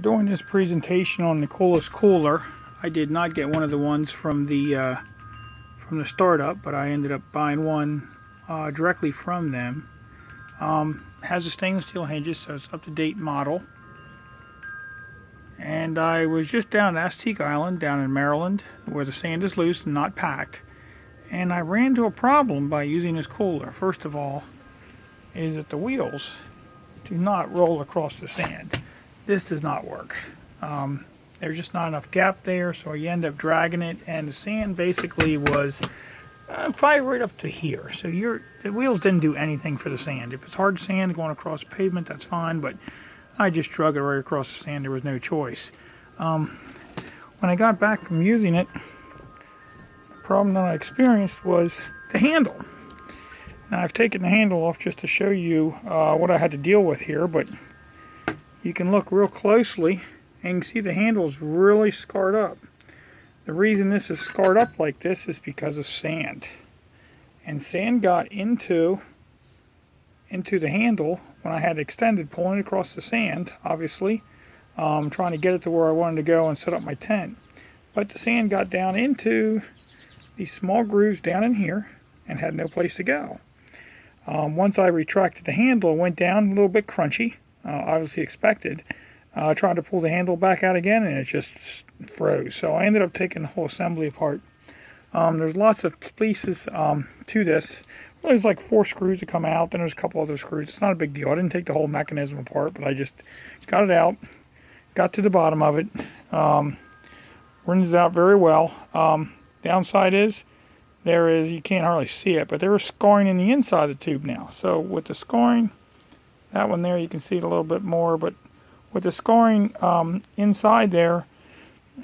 Doing this presentation on the Coolest Cooler, I did not get one of the ones from the startup, but I ended up buying one directly from them. Has a stainless steel hinges, so it's up to date model. And I was just down at Astique Island, down in Maryland, where the sand is loose and not packed. And I ran into a problem by using this cooler. First of all, is that the wheels do not roll across the sand. This does not work. There's just not enough gap there, so you end up dragging it, and the sand basically was probably right up to here. So the wheels didn't do anything for the sand. If it's hard sand going across pavement, that's fine, but I just drug it right across the sand. There was no choice. When I got back from using it, the problem that I experienced was the handle. Now I've taken the handle off just to show you what I had to deal with here, but you can look real closely and you can see the handle is really scarred up. The reason this is scarred up like this is because of sand. And sand got into the handle when I had extended, pulling it across the sand, obviously, trying to get it to where I wanted to go and set up my tent. But the sand got down into these small grooves down in here and had no place to go. Once I retracted the handle, it went down a little bit crunchy, obviously expected. I tried to pull the handle back out again and it just froze. So I ended up taking the whole assembly apart. There's lots of pieces to this. Well, there's like 4 screws that come out, then there's a couple other screws. It's not a big deal. I didn't take the whole mechanism apart, but I just got it out, got to the bottom of it, rinsed it out very well. Downside is, you can't hardly see it, but there was scoring in the inside of the tube now. So with the scoring, that one there, you can see it a little bit more, but with the scoring inside there,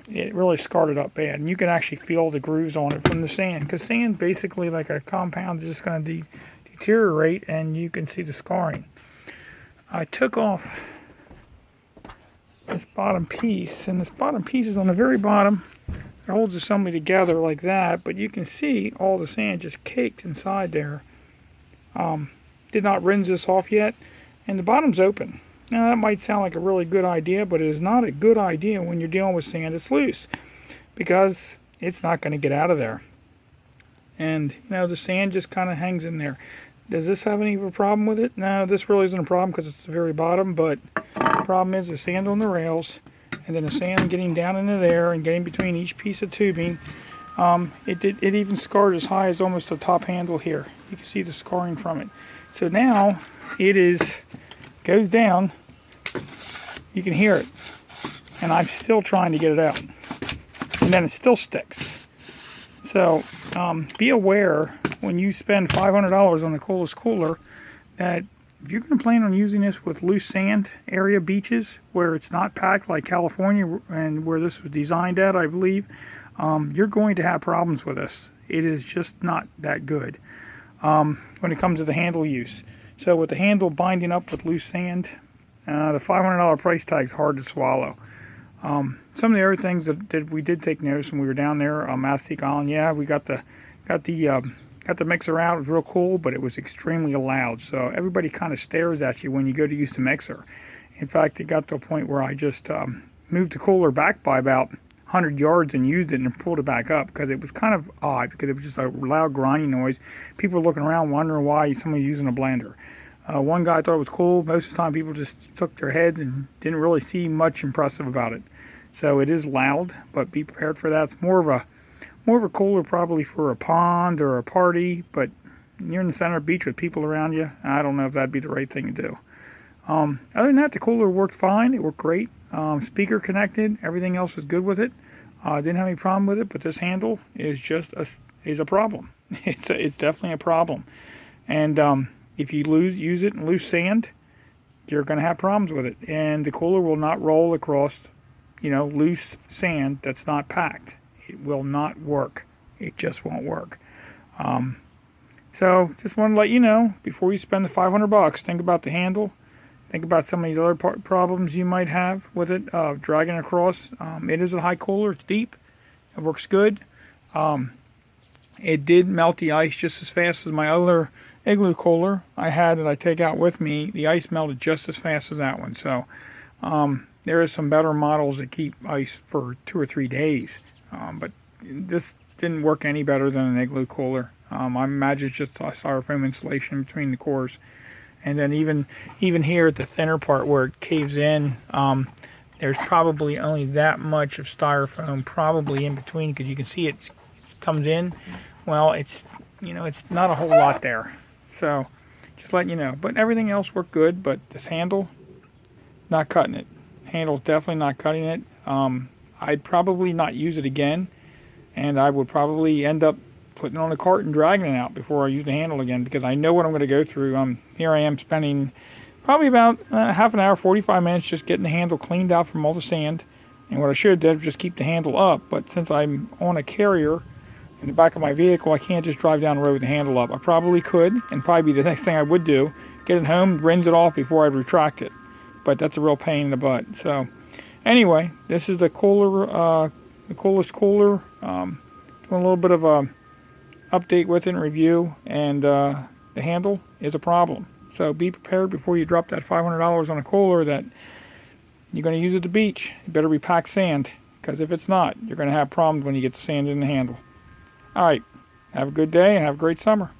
it really scarred it up bad. And you can actually feel the grooves on it from the sand, because sand, basically like a compound, is just going to deteriorate, and you can see the scarring. I took off this bottom piece, and this bottom piece is on the very bottom. It holds the assembly together like that, but you can see all the sand just caked inside there. Did not rinse this off yet, and the bottom's open. Now that might sound like a really good idea, but it is not a good idea when you're dealing with sand that's loose, because it's not going to get out of there. And the sand just kind of hangs in there. Does this have any of a problem with it? No, this really isn't a problem because it's the very bottom, but the problem is the sand on the rails, and then the sand getting down into there and getting between each piece of tubing. It even scarred as high as almost the top handle here. You can see the scarring from it. So now it goes down. You can hear it, and I'm still trying to get it out, and then it still sticks. So be aware when you spend $500 on the Coolest Cooler that if you're going to plan on using this with loose sand area beaches where it's not packed like California and where this was designed at, I believe, you're going to have problems with this. It is just not that good when it comes to the handle use. So with the handle binding up with loose sand, the $500 price tag is hard to swallow. Some of the other things that we did take notice when we were down there on Astique Island, yeah, we got the mixer out. It was real cool, but it was extremely loud. So everybody kind of stares at you when you go to use the mixer. In fact, it got to a point where I just moved the cooler back by about 100 yards and used it and pulled it back up, because it was kind of odd, because it was just a loud grinding noise. People were looking around wondering why somebody's using a blender. One guy thought it was cool. Most of the time people just took their heads and didn't really see much impressive about it. So it is loud, but be prepared for that. It's more of a cooler probably for a pond or a party, but you're in the center of the beach with people around you, I don't know if that'd be the right thing to do. Other than that, the cooler worked fine. It worked great. Speaker connected. Everything else was good with it. Didn't have any problem with it, but this handle is just a problem. It's definitely a problem. And if you use it in loose sand, you're going to have problems with it. And the cooler will not roll across, loose sand that's not packed. It will not work. It just won't work. So just want to let you know, before you spend the $500, think about the handle. Think about some of these other problems you might have with it, dragging across. It is a high cooler. It's deep. It works good. It did melt the ice just as fast as my other Igloo cooler I had that I take out with me. The ice melted just as fast as that one. So There are some better models that keep ice for 2 or 3 days, but this didn't work any better than an Igloo cooler. I imagine it's just styrofoam insulation between the cores, and then even here at the thinner part where it caves in, there's probably only that much of styrofoam probably in between, because you can see it comes in. Well, it's it's not a whole lot there, so just letting you know. But everything else worked good. But this handle, not cutting it. Handle's definitely not cutting it. I'd probably not use it again, and I would probably end up putting it on a cart and dragging it out before I use the handle again, because I know what I'm going to go through. Here I am spending probably about half an hour, 45 minutes just getting the handle cleaned out from all the sand. And what I should have done was just keep the handle up, but since I'm on a carrier in the back of my vehicle, I can't just drive down the road with the handle up. I probably could, and probably the next thing I would do, get it home, rinse it off before I retract it. But that's a real pain in the butt. So anyway, this is the cooler, the coolest cooler. Doing a little bit of a update with it and review, and the handle is a problem. So be prepared before you drop that $500 on a cooler that you're going to use at the beach. You better be packed sand, because if it's not, you're going to have problems when you get the sand in the handle. All right, have a good day and have a great summer.